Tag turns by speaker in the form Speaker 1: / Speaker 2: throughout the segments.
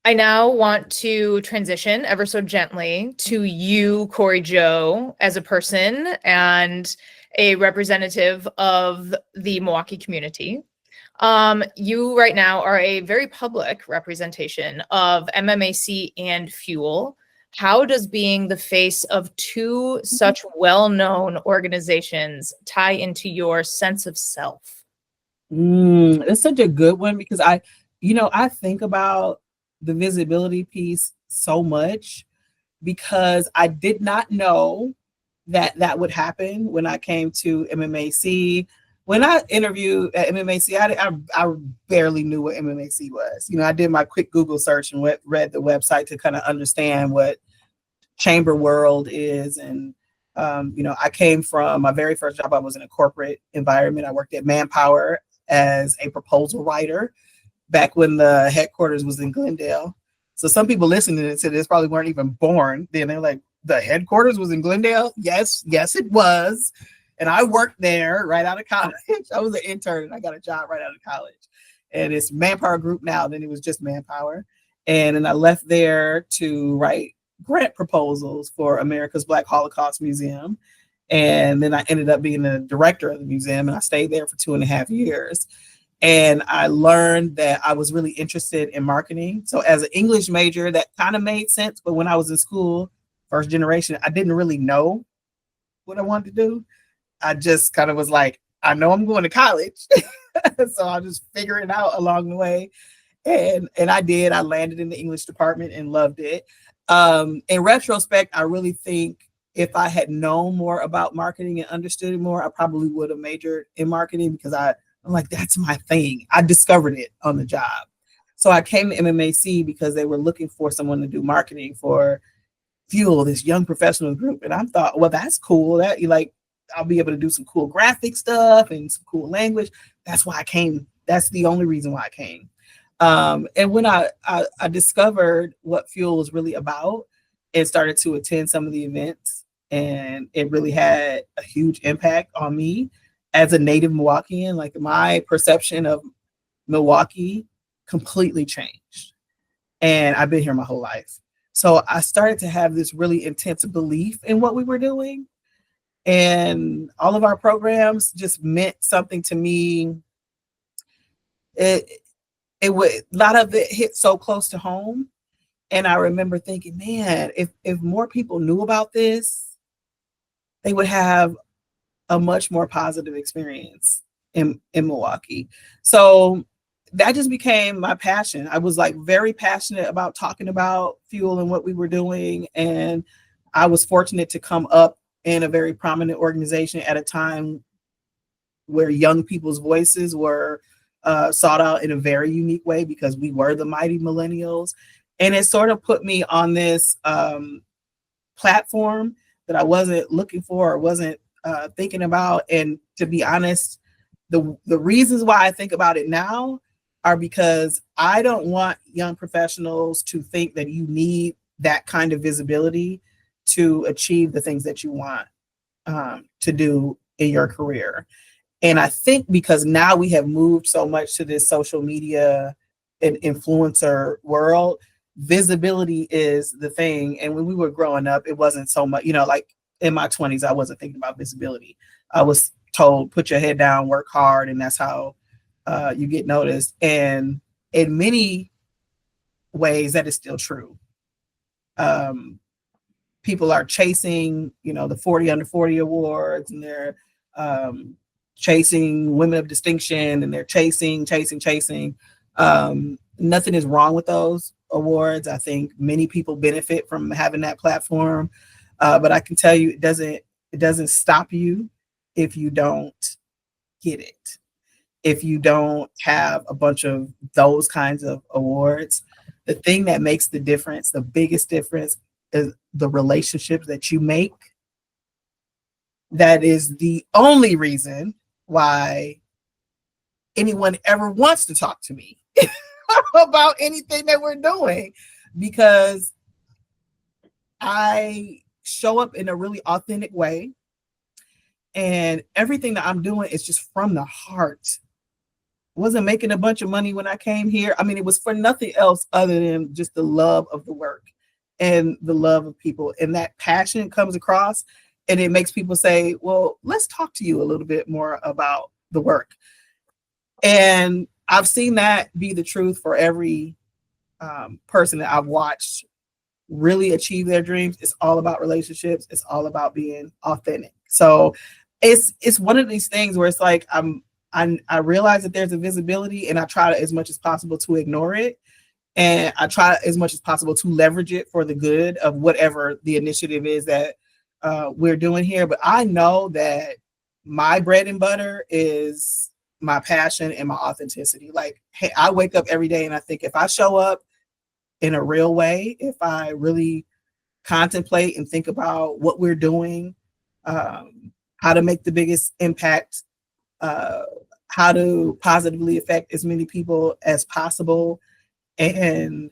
Speaker 1: I now want to transition ever so gently to you, Corry Joe, as a person and a representative of the Milwaukee community. You right now are a very public representation of MMAC and FUEL. How does being the face of two such well-known organizations tie into your sense of self?
Speaker 2: It's such a good one because I think about the visibility piece so much because I did not know that that would happen when I came to MMAC. When I interviewed at MMAC, I barely knew what MMAC was. I did my quick Google search and read the website to kind of understand what chamber world is. And, I came from my very first job. I was in a corporate environment. I worked at Manpower as a proposal writer back when the headquarters was in Glendale. So some people listening to this probably weren't even born then. They're like, the headquarters was in Glendale? Yes, it was. And I worked there right out of college. I was an intern and I got a job right out of college. And it's Manpower Group now. Then it was just Manpower. And then I left there to write grant proposals for America's Black Holocaust Museum. And then I ended up being the director of the museum, and I stayed there for 2.5 years. And I learned that I was really interested in marketing. So as an English major, that kind of made sense. But when I was in school, first generation, I didn't really know what I wanted to do. I just kind of was like, I know I'm going to college. So I'll just figure it out along the way. And I did. I landed in the English department and loved it. In retrospect, I really think if I had known more about marketing and understood it more, I probably would have majored in marketing because I'm like, that's my thing. I discovered it on the job. So I came to MMAC because they were looking for someone to do marketing for FUEL, this young professional group. And I thought, well, that's cool. I'll be able to do some cool graphic stuff and some cool language. That's why I came. That's the only reason why I came. And when I discovered what FUEL was really about and started to attend some of the events, and it really had a huge impact on me as a native Milwaukeean. Like, my perception of Milwaukee completely changed. And I've been here my whole life. So I started to have this really intense belief in what we were doing. And all of our programs just meant something to me. A lot of it hit so close to home. And I remember thinking, man, if more people knew about this, they would have a much more positive experience in Milwaukee. So that just became my passion. I was like very passionate about talking about FUEL and what we were doing. And I was fortunate to come up in a very prominent organization at a time where young people's voices were sought out in a very unique way because we were the mighty millennials. And it sort of put me on this platform that I wasn't looking for or wasn't thinking about. And to be honest, the reasons why I think about it now are because I don't want young professionals to think that you need that kind of visibility to achieve the things that you want to do in your career. And I think because now we have moved so much to this social media and influencer world, visibility is the thing. And when we were growing up, it wasn't so much, like in my 20s, I wasn't thinking about visibility. I was told, put your head down, work hard, and that's how you get noticed. And in many ways, that is still true. People are chasing, the 40 under 40 awards, and they're chasing women of distinction, and they're chasing. Nothing is wrong with those awards. I think many people benefit from having that platform. But I can tell you, it doesn't stop you if you don't get it. If you don't have a bunch of those kinds of awards, the thing that makes the difference, the biggest difference, is the relationships that you make. That is the only reason why anyone ever wants to talk to me about anything that we're doing, because I show up in a really authentic way, and everything that I'm doing is just from the heart. wasn't making a bunch of money when I came here. I mean, it was for nothing else other than just the love of the work and the love of people. And that passion comes across, and it makes people say, well, let's talk to you a little bit more about the work. And I've seen that be the truth for every person that I've watched really achieve their dreams. It's all about relationships. It's all about being authentic. So it's one of these things where it's like I realize that there's a visibility, and I try as much as possible to ignore it. And I try as much as possible to leverage it for the good of whatever the initiative is that we're doing here. But I know that my bread and butter is my passion and my authenticity. Like, hey, I wake up every day and I think, if I show up in a real way, if I really contemplate and think about what we're doing, how to make the biggest impact, how to positively affect as many people as possible, and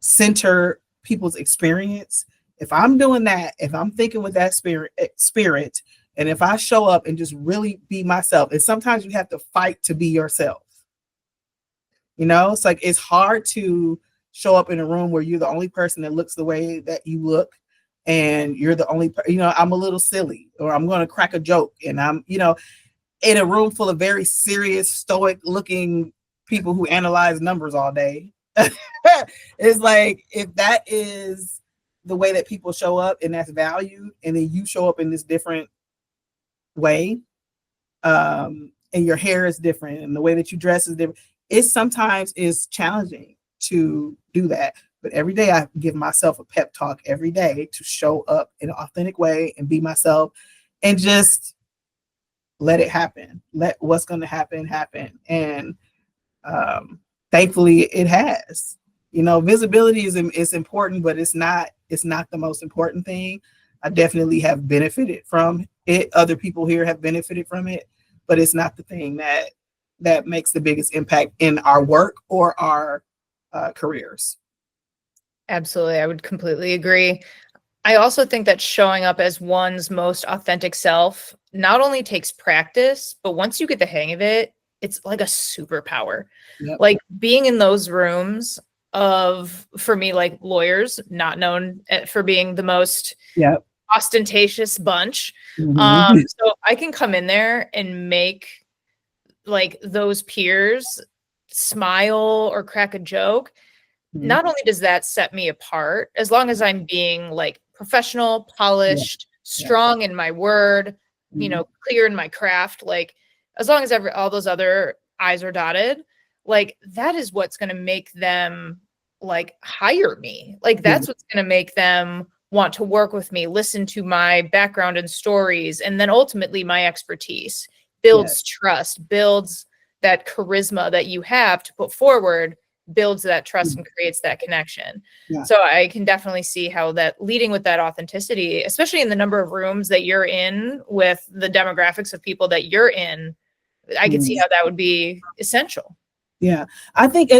Speaker 2: center people's experience. If I'm doing that, if I'm thinking with that spirit, and if I show up and just really be myself, and sometimes you have to fight to be yourself. You know, it's like, it's hard to show up in a room where you're the only person that looks the way that you look, and you're the only, I'm a little silly, or I'm going to crack a joke, and I'm, in a room full of very serious, stoic looking people who analyze numbers all day. It's like, if that is the way that people show up and that's valued, and then you show up in this different way, and your hair is different and the way that you dress is different, it sometimes is challenging to do that. But every day I give myself a pep talk every day to show up in an authentic way and be myself, and just let it happen. Let what's going to happen. And thankfully it has. Visibility is important, but it's not the most important thing. I definitely have benefited from it. Other people here have benefited from it, but it's not the thing that makes the biggest impact in our work or our careers.
Speaker 1: Absolutely. I would completely agree. I also think that showing up as one's most authentic self not only takes practice, but once you get the hang of it, it's like a superpower.
Speaker 2: Yep.
Speaker 1: Like being in those rooms of, for me, like lawyers, not known for being the most ostentatious bunch.
Speaker 2: Mm-hmm.
Speaker 1: So I can come in there and make like those peers smile or crack a joke. Mm-hmm. Not only does that set me apart, as long as I'm being like professional, polished, strong in my word, clear in my craft, like as long as all those other I's are dotted, like that is what's going to make them like hire me. Like that's what's going to make them want to work with me, listen to my background and stories, and then ultimately my expertise builds trust, builds that charisma that you have to put forward, builds that trust and creates that connection. So I can definitely see how that leading with that authenticity, especially in the number of rooms that you're in with the demographics of people that you're in, I can see how that would be essential.
Speaker 2: Yeah. I think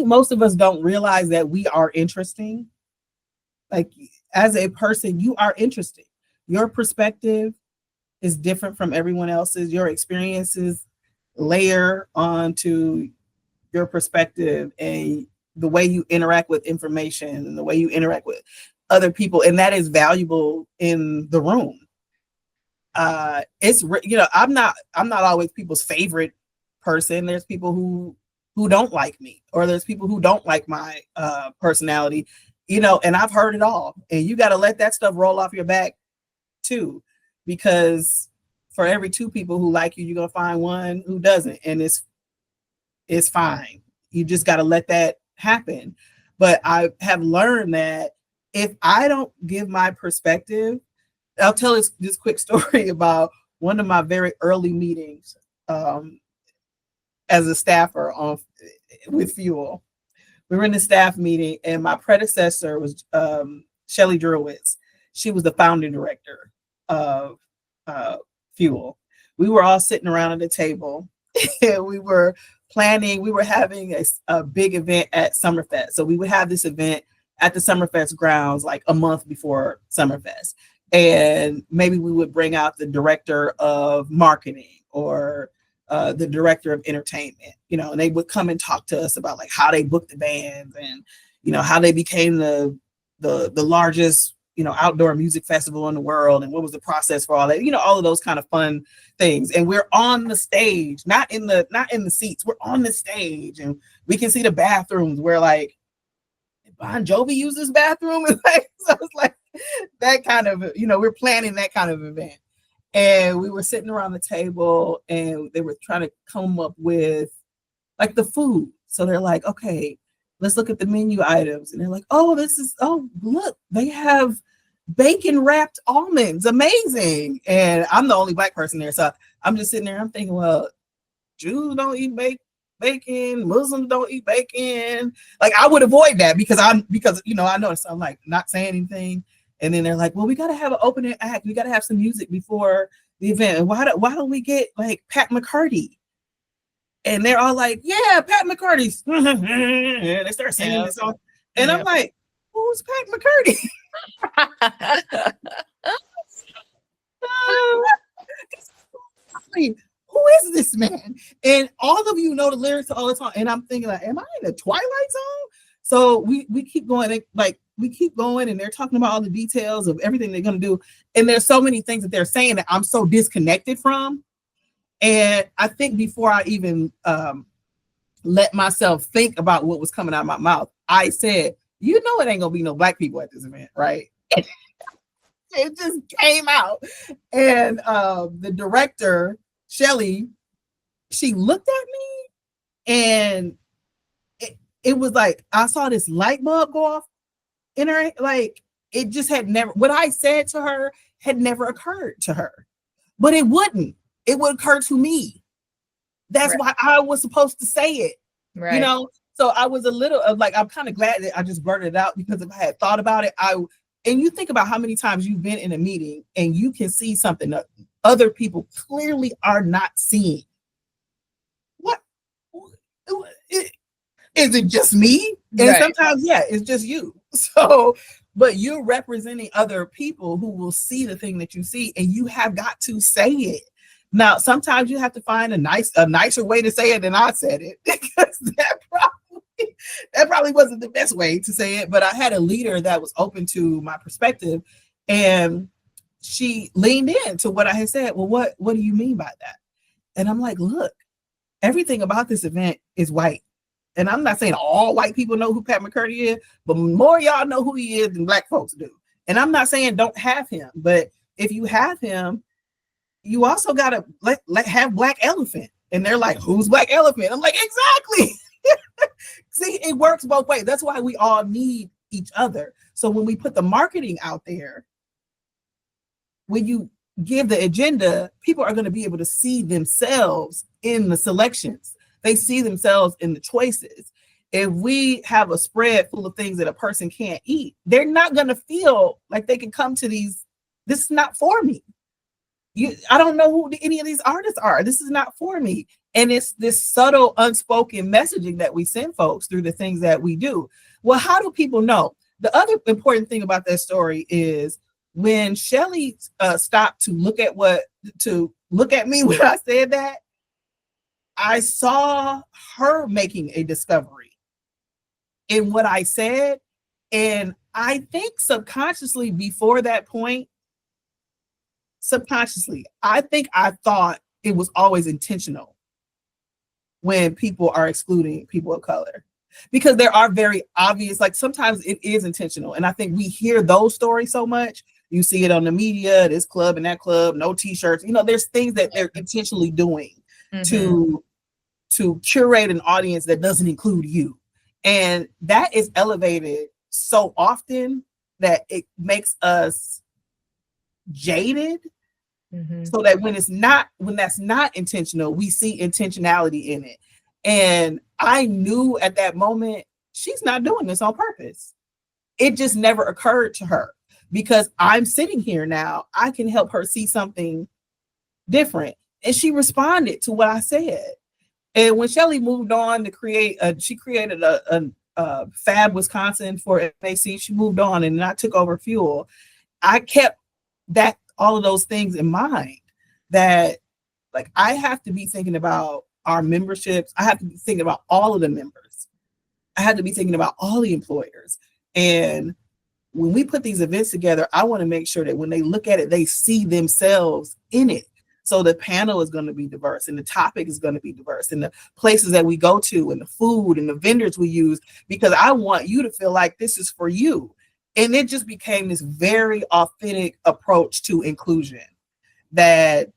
Speaker 2: most of us don't realize that we are interesting. Like as a person, you are interesting. Your perspective is different from everyone else's. Your experiences layer onto your perspective, and the way you interact with information and the way you interact with other people. And that is valuable in the room. I'm not always people's favorite person. There's people who don't like me, or there's people who don't like my personality, and I've heard it all. And you got to let that stuff roll off your back too, because for every 2 people who like you, you're going to find one who doesn't. And it's fine. You just got to let that happen. But I have learned that if I don't give my perspective, I'll tell this quick story about one of my very early meetings as a staffer with FUEL. We were in the staff meeting, and my predecessor was Shelly Drewitz. She was the founding director of FUEL. We were all sitting around at the table, and we were having a big event at Summerfest. So we would have this event at the Summerfest grounds like a month before Summerfest. And maybe we would bring out the director of marketing or the director of entertainment, you know, and they would come and talk to us about like how they booked the bands and, you know, how they became the largest, you know, outdoor music festival in the world and what was the process for all that, you know, all of those kind of fun things. And we're on the stage, not in the seats, we're on the stage and we can see the bathrooms where like Bon Jovi used this bathroom. And like, so it's like that kind of, you know, we're planning that kind of event. And we were sitting around the table and they were trying to come up with like the food. So they're like, okay, let's look at the menu items. And they're like, oh, look, they have bacon wrapped almonds. Amazing. And I'm the only Black person there. So I'm just sitting there. I'm thinking, well, Jews don't eat bacon. Muslims don't eat bacon. Like I would avoid that because you know, I noticed. So I'm like not saying anything. And then they're like, well, we got to have an opening act. We got to have some music before the event. And why don't we get like Pat McCarty? And they're all like, yeah, Pat McCarty's. And they start singing this song. And I'm like, who's Pat McCarty? Who is this man? And all of you know the lyrics all the time. And I'm thinking like, am I in a Twilight Zone? So we keep going, and they're talking about all the details of everything they're going to do. And there's so many things that they're saying that I'm so disconnected from. And I think before I even let myself think about what was coming out of my mouth, I said, you know, it ain't going to be no Black people at this event, right? It just came out. And the director, Shelly, she looked at me and it was like, I saw this light bulb go off in her, like it just had never, what I said to her had never occurred to her, but it would occur to me. That's why I was supposed to say it, you know? So I was a little like, I'm kind of glad that I just blurted it out because if I had thought about it, and you think about how many times you've been in a meeting and you can see something that other people clearly are not seeing. What? Is it just me? And sometimes, yeah, it's just you. So, but you're representing other people who will see the thing that you see, and you have got to say it. Now, sometimes you have to find a nicer way to say it than I said it, because that probably wasn't the best way to say it. But I had a leader that was open to my perspective, and she leaned into what I had said. Well, what do you mean by that? And I'm like, look, everything about this event is white. And I'm not saying all white people know who Pat McCarty is, but more y'all know who he is than Black folks do. And I'm not saying don't have him, but if you have him, you also got to have Black Elephant. And they're like, who's Black Elephant? I'm like, exactly. See, it works both ways. That's why we all need each other. So when we put the marketing out there, when you give the agenda, people are going to be able to see themselves in the selections. They see themselves in the choices. If we have a spread full of things that a person can't eat, they're not going to feel like they can come to these. This is not for me. I don't know who any of these artists are. This is not for me. And it's this subtle, unspoken messaging that we send folks through the things that we do. Well, how do people know? The other important thing about that story is when Shelly stopped to look at me when I said that, I saw her making a discovery in what I said. And I think subconsciously before that point, I think I thought it was always intentional when people are excluding people of color, because there are very obvious, like sometimes it is intentional. And I think we hear those stories so much. You see it on the media, this club and that club, no t-shirts, there's things that they're intentionally doing to curate an audience that doesn't include you. And that is elevated so often that it makes us jaded. So that when that's not intentional, we see intentionality in it. And I knew at that moment, she's not doing this on purpose. It just never occurred to her, because I'm sitting here now, I can help her see something different. And she responded to what I said. And when Shelly moved on to she created a Fab Wisconsin for MMAC. She moved on, and then I took over FUEL. I kept all of those things in mind, that Like, I have to be thinking about our memberships. I have to be thinking about all of the members. I have to be thinking about all the employers. And when we put these events together, I want to make sure that when they look at it, they see themselves in it. So the panel is going to be diverse, and the topic is going to be diverse, and the places that we go to, and the food and the vendors we use, because I want you to feel like this is for you. And it just became this very authentic approach to inclusion that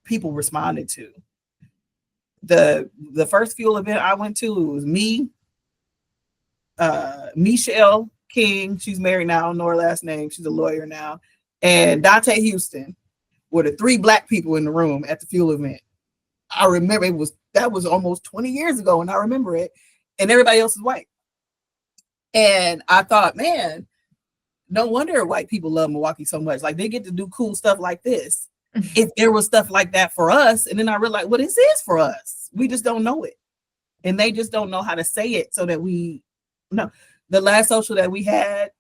Speaker 2: people responded to. The first FUEL event I went to, it was me, Michelle King, she's married now, I don't know her last name, she's a lawyer now, and Dante Houston were the 3 Black people in the room at the FUEL event. I remember that was almost 20 years ago, and I remember it, and everybody else is white. And I thought, man, no wonder white people love Milwaukee so much. Like, they get to do cool stuff like this. If there was stuff like that for us, and then I realized, well, this is for us. We just don't know it. And they just don't know how to say it so that we know. The last social that we had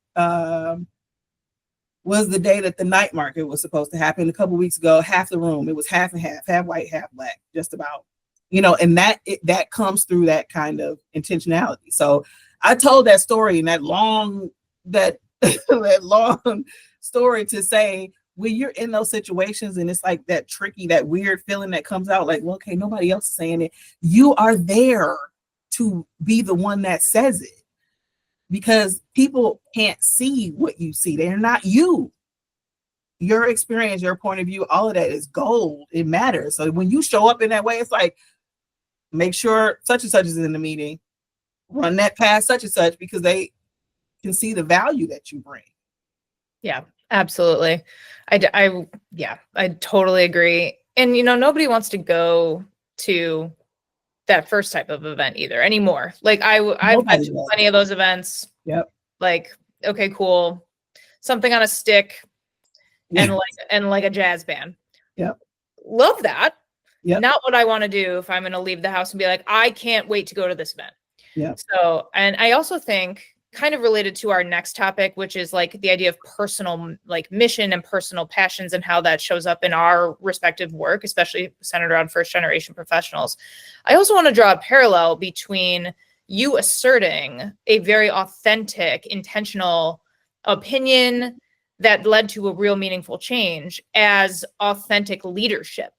Speaker 2: was the day that the night market was supposed to happen a couple weeks ago. Half the room, it was half and half white, half Black, just about, and that comes through that kind of intentionality. So I told that story, and that long story to say, when you're in those situations and it's like that tricky, that weird feeling that comes out, like, well, okay, nobody else is saying it. You are there to be the one that says it, because people can't see what you see. They're not you. Your experience, your point of view, all of that is gold. It matters. So when you show up in that way, it's like, make sure such and such is in the meeting, run that past such and such, because they can see the value that you bring.
Speaker 1: Yeah, absolutely. I totally agree. And, nobody wants to go to that first type of event either anymore. Like, I've been to plenty of those events.
Speaker 2: Yep.
Speaker 1: Like, okay, cool. Something on a stick and like a jazz band.
Speaker 2: Yep.
Speaker 1: Love that.
Speaker 2: Yep.
Speaker 1: Not what I want to do if I'm going to leave the house and be like, I can't wait to go to this event.
Speaker 2: Yeah.
Speaker 1: So, and I also think, kind of related to our next topic, which is like the idea of personal, like, mission and personal passions, and how that shows up in our respective work, especially centered around first generation professionals. I also want to draw a parallel between you asserting a very authentic, intentional opinion that led to a real meaningful change as authentic leadership.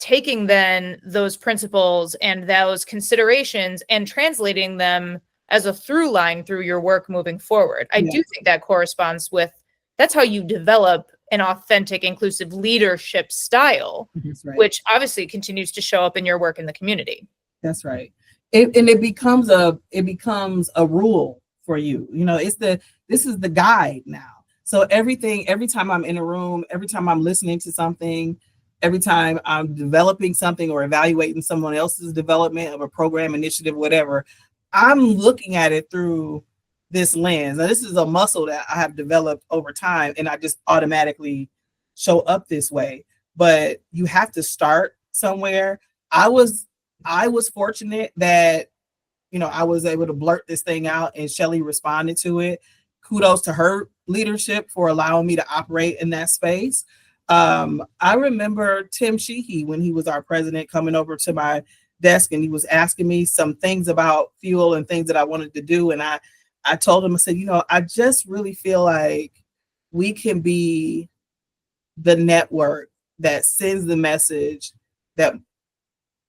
Speaker 1: Taking then those principles and those considerations and translating them as a through line through your work moving forward. I do think that corresponds with, that's how you develop an authentic, inclusive leadership style, right, which obviously continues to show up in your work in the community.
Speaker 2: That's right. It becomes a rule for you. This is the guide now. So every time I'm in a room, every time I'm listening to something, every time I'm developing something or evaluating someone else's development of a program, initiative, whatever, I'm looking at it through this lens. Now, this is a muscle that I have developed over time, and I just automatically show up this way. But you have to start somewhere. I was fortunate that, I was able to blurt this thing out, and Shelly responded to it. Kudos to her leadership for allowing me to operate in that space. I remember Tim Sheehy, when he was our president, coming over to my desk, and he was asking me some things about FUEL and things that I wanted to do. And I told him, I said, I just really feel like we can be the network that sends the message that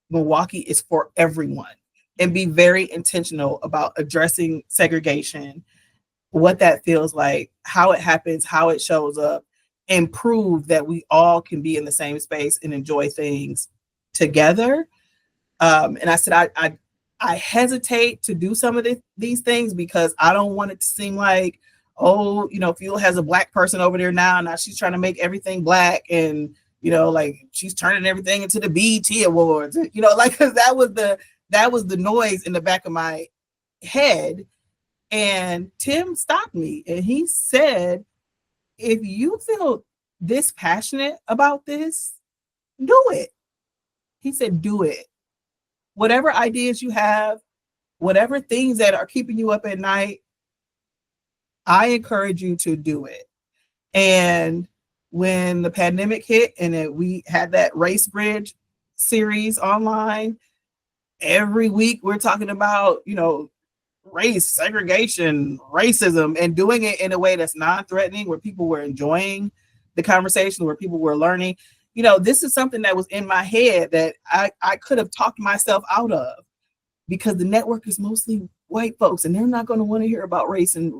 Speaker 2: Milwaukee is for everyone, and be very intentional about addressing segregation, what that feels like, how it happens, how it shows up, and prove that we all can be in the same space and enjoy things together. And I said, I hesitate to do some of these things because I don't want it to seem like, oh, FUEL has a Black person over there now she's trying to make everything Black, and like she's turning everything into the BET Awards, because that was the noise in the back of my head. And Tim stopped me, and he said, if you feel this passionate about this, do it. He said, do it. Whatever ideas you have, whatever things that are keeping you up at night, I encourage you to do it. And when the pandemic hit and we had that race bridge series online. Every week we're talking about, race, segregation, racism, and doing it in a way that's non-threatening, where people were enjoying the conversation, where people were learning. This is something that was in my head that I could have talked myself out of, because the network is mostly white folks, and they're not going to want to hear about race and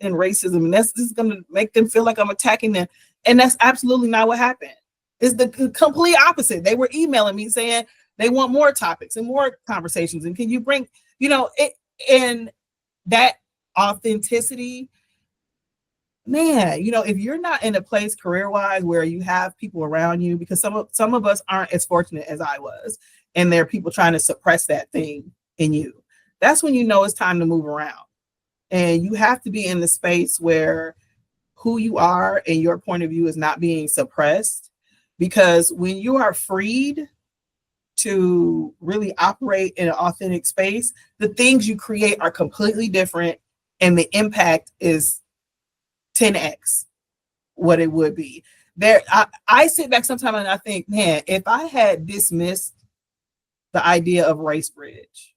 Speaker 2: racism, and this is going to make them feel like I'm attacking them. And that's absolutely not what happened. It's the complete opposite. They were emailing me saying they want more topics and more conversations, and can you bring, it, and that authenticity, man, if you're not in a place career-wise where you have people around you, because some of us aren't as fortunate as I was, and there are people trying to suppress that thing in you, that's when it's time to move around. And you have to be in the space where who you are and your point of view is not being suppressed, because when you are freed to really operate in an authentic space, the things you create are completely different, and the impact is 10x what it would be. I sit back sometimes and I think, man, if I had dismissed the idea of Race Bridge,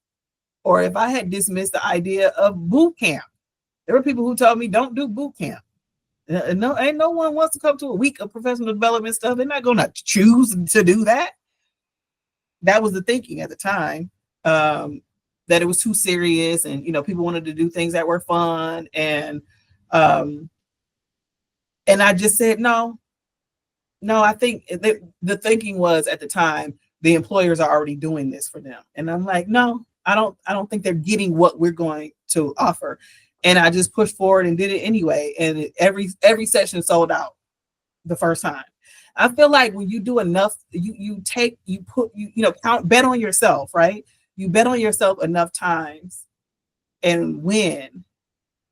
Speaker 2: or if I had dismissed the idea of boot camp, there were people who told me don't do boot camp. No, ain't no one wants to come to a week of professional development stuff. They're not going to choose to do that. That was the thinking at the time, that it was too serious, and people wanted to do things that were fun, and I just said no. I think the thinking was at the time the employers are already doing this for them, and I'm like, no, I don't think they're getting what we're going to offer, and I just pushed forward and did it anyway, and every session sold out the first time. I feel like when you do enough, you bet on yourself, right? You bet on yourself enough times and win,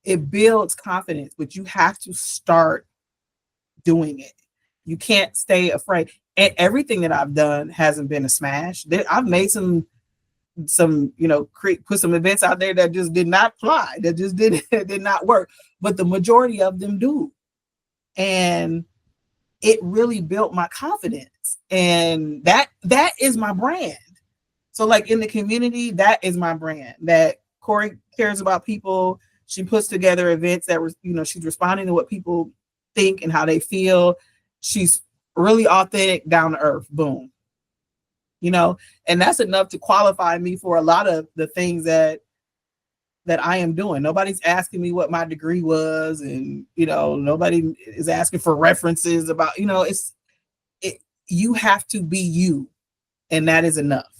Speaker 2: it builds confidence, but you have to start doing it. You can't stay afraid. And everything that I've done hasn't been a smash. I've made some put some events out there that just did not fly, that just did not work, but the majority of them do. And it really built my confidence, and that is my brand. So like in the community, that is my brand, that Corry cares about people. She puts together events that were, she's responding to what people think and how they feel. She's really authentic, down to earth, boom. And that's enough to qualify me for a lot of the things that I am doing. Nobody's asking me what my degree was, and nobody is asking for references about, you have to be you, and that is enough.